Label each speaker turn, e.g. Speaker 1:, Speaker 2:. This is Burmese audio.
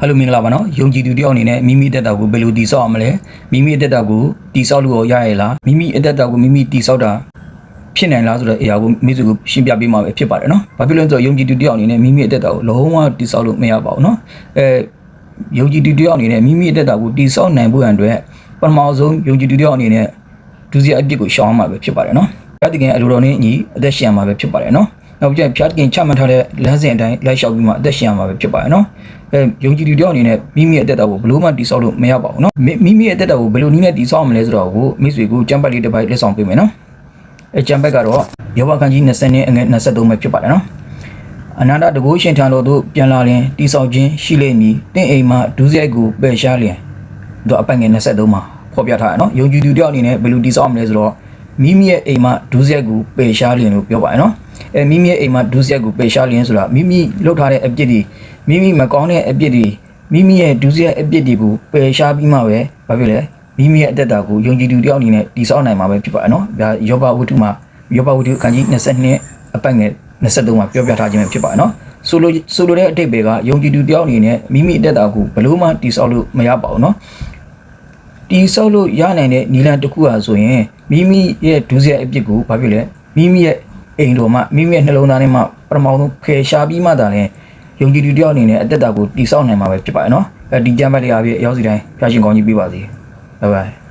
Speaker 1: Hello မင်္ဂလာပါနော်ယုံကြည်သူတယောက်အနေနဲ့မိမိအသက်တာကိုဘယ်လိုတည်ဆောက်အောင်မလဲမိမိအသက်တာကိုတည်ဆောက်လို့ရရလားမိမိအသက်တာကိုမိမိတည်ဆောက်တာဖြစ်နိုင်လားဆိုတဲ့အရာကိုမိစုကိုရှင်းပြပေးမှာပဲဖြစ်ပါတယ်နော်ဘာဖြစ်လို့လဲဆိုတော့ယုံကြည်သူတယောက်အနေနဲ့မိမိအသက်တာကိုလုံးဝတည်ဆောက်လို့မရပါဘူးနော်ယုံကြည်သူတယောက်အနေနဲ့မိမိအသက်တာကိုတည်ဆောက်နိုင်ဖို့ရန်အတွက်ပထမဆုံးယုံကြည်သူတယောက်အနေနဲ့ဒုစရအပြစ်ကိုရှောင်အောင်မှာပဲဖြစ်ပါတယ်နော်ဖျားတကယ်အလိုတော်နဲ့ညီအသက်ရှင်မှာပဲဖြစ်ပါတယ်နော်နောက်ပြီးဖျားတကယ်ချမှတ်ထားတဲ့လမ်းစဉ်အတိုင်းလိုက်လျှောက်ပြီးမှအသက်ရှင်မှာပဲဖြစ်ပါတယ်နော်ယုံကြည်သူတယောက်အနေနဲ့မိမိအသက်တာကိုဘယ်လိုမှတည်ဆောက်လို့မရပါဘူးเนาะမိမိအသက်တာကိုဘယ်လိုနည်းနဲ့တည်ဆောက်မလဲဆိုတော့ကိုမိတ်ဆွေကိုကျမ်းပတ်လေးတစ်ပိုက်လက်ဆောင်ပေးမယ်เนาะကျမ်းပတ်ကတော့ယောဘအခန်းကြီး20နဲ့အငယ်23ပဲဖြစ်ပါတယ်เนาะအနန္တတကုရှင်ထံတော်သို့ပြန်လာရင်တည်ဆောက်ခြင်းရှိလိမ့်မည်တင့်အိမ်မှဒုစရိုက်ကိုပယ်ရှားလျင်တို့အပိုင်ငယ်23မှာဖော်ပြထားတယ်เนาะယုံကြည်သူတယောက်အနေနဲ့ဘယ်လိုတည်ဆောက်မလဲဆိုတော့မိမိရဲ့အိမ်မှဒုစရိုက်ကိုပယ်ရှားလျင်လို့ပြောပါတယ်เนาะမိမိရဲ့အိမ်မှာဒုစရိုက်ကိုပယ်ရှားလျင်ဆိုတာမိမိလုပ်ထားတဲ့အပြစ်တွေမိမိမကောင်းတဲ့အပြစ်တွေမိမိရဲ့ဒုစရိုက်အပြစ်တွေကိုပယ်ရှားပြီးမှပဲဘာဖြစ်လဲမိမိရဲ့အသက်တာကိုယုံကြည်သူတယောက်အနေနဲ့တည်ဆောက်နိုင်မှာပဲဖြစ်ပါတယ်နော်ဒါယောဘဝတ္ထုမှာယောဘဝတ္ထုအခန်းကြီး22အပိုင်ငယ်23မှာပြောပြထားခြင်းပဲဖြစ်ပါတယ်နော်ဆိုလိုတဲ့အတိတ်ပဲကယုံကြည်သူတယောက်အနေနဲ့မိမိအသက်တာကိုဘယ်လို့မှတည်ဆောက်လို့မရပါဘူးနော်တည်ဆောက်လို့ရနိုင်တဲ့နည်းလမ်းတစ်ခုဟာဆိုရင်မိမိရဲ့ဒုစရိုက်အပြစ်ကိုဘာဖြစ်လဲမိမိရဲ့အိမ်တော်မှာမိမိရဲ့နှလုံးသားထဲမှာပထမဆုံးဖယ်ရှားပြီးမှသာလဲယုံကြည်သူတယောက်အနေနဲ့အသက်တာကိုတည်ဆောက်နိုင်မှာပဲဖြစ်ပါတယ်နော်ဒီကြမ်းပတ်လေးအားဖြင့်ရောက်စီတိုင်းဖျားရှင်ကောင်းကြီးပေးပါစေဘိုင်ဘိုင်